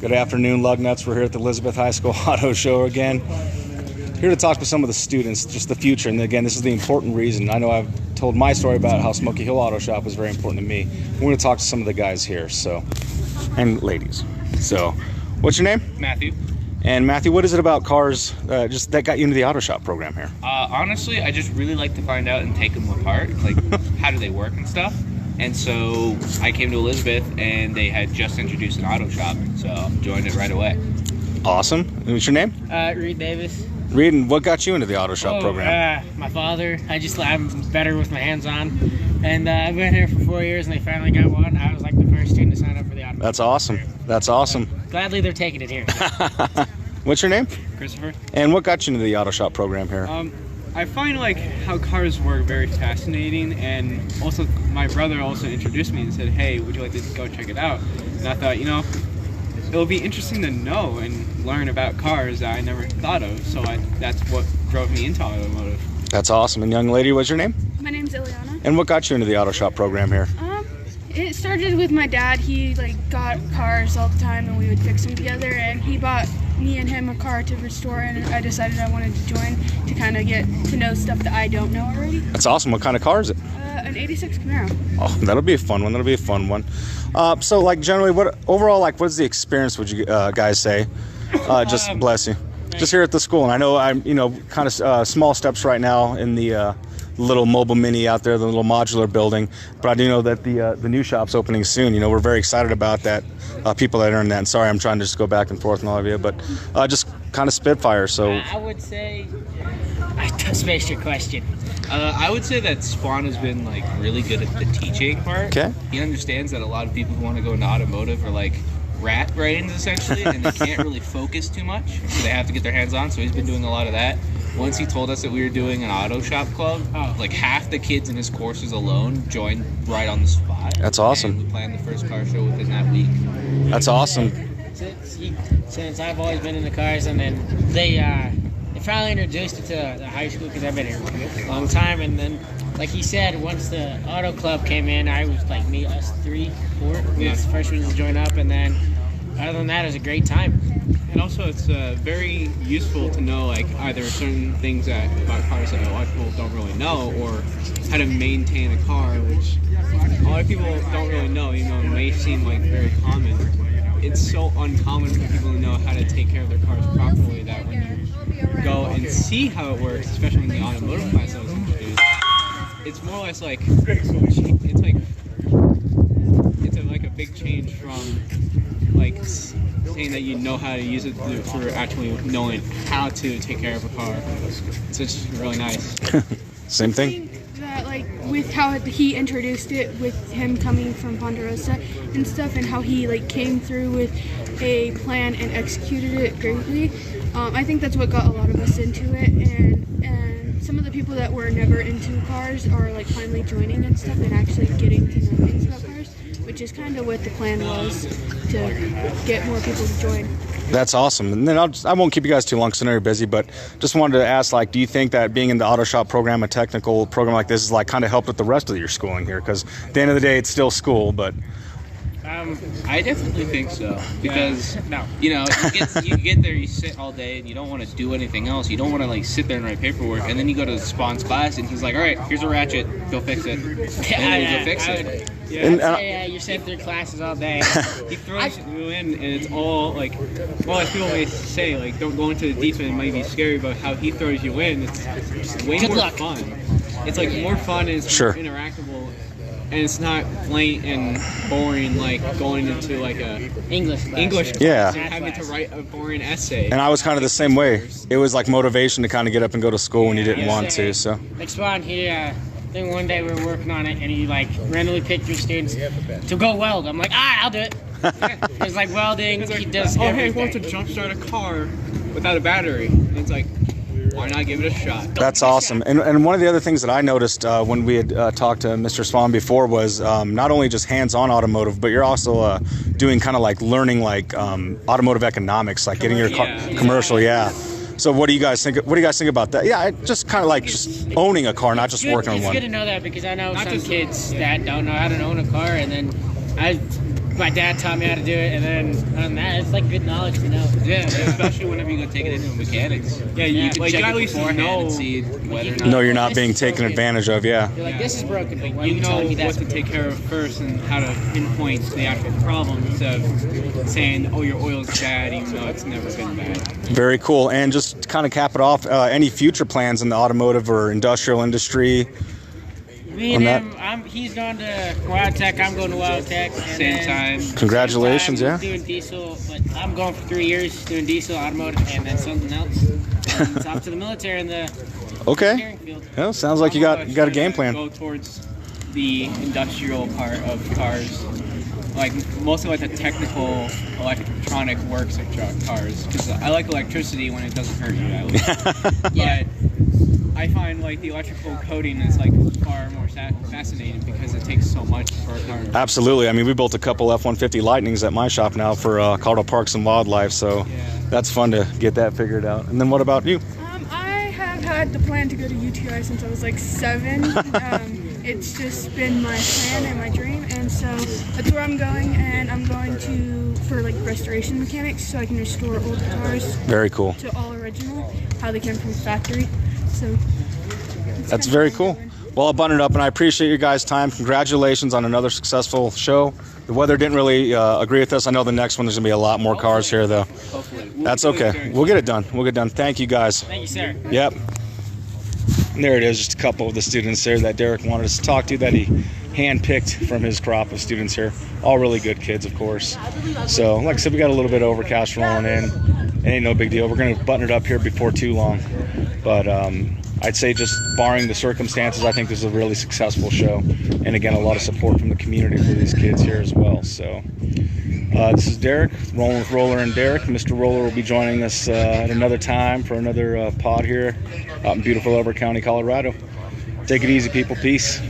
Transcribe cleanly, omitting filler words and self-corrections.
Good afternoon, Lugnuts. We're here at the Elizabeth High School Auto Show again. Here to talk with some of the students, just the future. And again, this is the important reason. I know I've told my story about how Smoky Hill Auto Shop was very important to me. We're going to talk to some of the guys here, and ladies. So, what's your name? Matthew. And Matthew, what is it about cars just that got you into the auto shop program here? Honestly, I just really like to find out and take them apart, like how do they work and stuff. And so I came to Elizabeth, and they had just introduced an auto shop, so I joined it right away. Awesome. And what's your name? Reed Davis. Reed, and what got you into the auto shop program? My father. I'm better with my hands on. And I've been here for 4 years, and they finally got one. I was like the first student to sign up for the auto. That's awesome. That's awesome. Gladly they're taking it here. What's your name? Christopher. And what got you into the auto shop program here? I find like how cars work very fascinating, and also my brother also introduced me and said, hey, would you like to go check it out? And I thought, it'll be interesting to know and learn about cars that I never thought of, so that's what drove me into automotive. That's awesome. And young lady, what's your name? My name's Ileana. And what got you into the auto shop program here? It started with my dad. He got cars all the time, and we would fix them together, and he bought me and him a car to restore, and I decided I wanted to join to kind of get to know stuff that I don't know already. That's awesome. What kind of car is it? An 86 Camaro. Oh, that'll be a fun one. So like generally, what is the experience, would you guys say? Just bless you. Just here at the school, and I know I'm kind of small steps right now in the little mobile mini out there, the little modular building, but I do know that the new shop's opening soon. We're very excited about that. People that are in that. And sorry, I'm trying to just go back and forth and all of you, but just kind of spitfire. So I would say I spaced your question. I would say that Spawn has been really good at the teaching part. Okay. He understands that a lot of people who want to go into automotive are rat brains essentially, and they can't really focus too much, so they have to get their hands on. So he's been doing a lot of that. Once he told us that we were doing an auto shop club, half the kids in his courses alone joined right on the spot. That's awesome. And we planned the first car show within that week. That's awesome. Since I've always been in the cars, and then they finally introduced it to the high school, because I've been here a long time, and then like he said, once the auto club came in, I was us 3, 4, we was the first ones to join up, and then other than that, it was a great time. And also, it's very useful to know either certain things about cars that a lot of people don't really know, or how to maintain a car, which a lot of people don't really know. It may seem very common. It's so uncommon for people to know how to take care of their cars properly that when you go and see how it works, especially in the automotive class that was introduced, it's more or less it's a big change from saying that you know how to use it for actually knowing how to take care of a car. So it's just really nice. Same thing. That with how he introduced it, with him coming from Ponderosa and stuff, and how he came through with a plan and executed it greatly. I think that's what got a lot of us into it, and some of the people that were never into cars are finally joining and stuff, and actually getting to know things about cars, which is kind of what the plan was, to get more people to join. That's awesome. And then I won't keep you guys too long because I know you're busy, but just wanted to ask, do you think that being in the auto shop program, a technical program like this, is kind of helped with the rest of your schooling here? Because at the end of the day, it's still school, but... I definitely think so, because you get there, you sit all day, and you don't want to do anything else. You don't want to sit there and write paperwork, and then you go to Spawn's class, and he's like, "All right, here's a ratchet, go fix it." And go fix it. You sit through classes all day. He throws you in, and it's all as people may say, don't go into the deep end. It might be scary, but how he throws you in, it's way more fun. It's more fun, and it's more interactable. And it's not blank and boring going into a English class. Yeah. And having to write a boring essay. And I was kind of the same way. It was motivation to kind of get up and go to school when you didn't want to. So. Spawn, I think one day we were working on it, and he randomly picked 3 students to go weld. I'm like, I'll do it. It's welding. He does everything. Hey, he wants to jumpstart a car without a battery. And it's why not give it a shot? That's awesome. And one of the other things that I noticed when we had talked to Mr. Spawn before was not only just hands-on automotive, but you're also doing kind of learning automotive economics, getting your car commercial. Yeah. So what do you guys think? What do you guys think about that? Yeah, just kind of just owning a car, not just working on one. It's good to know that, because I know some kids that don't know how to own a car, and then my dad taught me how to do it, and then other than that, it's like good knowledge to know. Yeah, especially whenever you go take it into mechanics. Yeah, you can like check you it at least beforehand know. and see whether or not. No, you're not being taken advantage of. Yeah. You're like, this is broken, but why are You you know telling me what that's to take care of first and how to pinpoint the actual problem instead of saying, "Oh, your oil's bad," even though it's never been bad. Very cool. And just to kind of cap it off, any future plans in the automotive or industrial industry? Me on and that? him, he's going to Wildtech, I'm going to Wildtech. And Same then time. Congratulations, same yeah. time, doing diesel, but I'm going for 3 years doing diesel, automotive, and then something else. And it's off to the military in the Okay. engineering field. Well, sounds like you got a game plan. Go towards the industrial part of cars, like mostly like the technical electronic works of cars. Because I like electricity when it doesn't hurt you, at least. Yeah. But I find like the electrical coding is like far more fascinating because it takes so much for a car. Absolutely. I mean, we built a couple F-150 Lightnings at my shop now for Colorado Parks and Wildlife, so that's fun to get that figured out. And then what about you? I have had the plan to go to UTI since I was like 7. It's just been my plan and my dream, and so that's where I'm going. And I'm going for like restoration mechanics, so I can restore old cars Very cool. to all original, how they came from the factory. So That's very cool. Well, I'll button it up, and I appreciate your guys' time. Congratulations on another successful show. The weather didn't really agree with us. I know the next one there's going to be a lot more cars here, though. Hopefully. That's okay. We'll get it done. We'll get it done. Thank you, guys. Thank you, sir. Yep. And there it is, just a couple of the students there that Derek wanted us to talk to that he handpicked from his crop of students here. All really good kids, of course. So, like I said, we got a little bit of overcast rolling in. It ain't no big deal. We're going to button it up here before too long. But I'd say just barring the circumstances, I think this is a really successful show. And again, a lot of support from the community for these kids here as well. So this is Derek, Rolling with Roller and Derek. Mr. Roller will be joining us at another time for another pod here out in beautiful Elbert County, Colorado. Take it easy, people. Peace.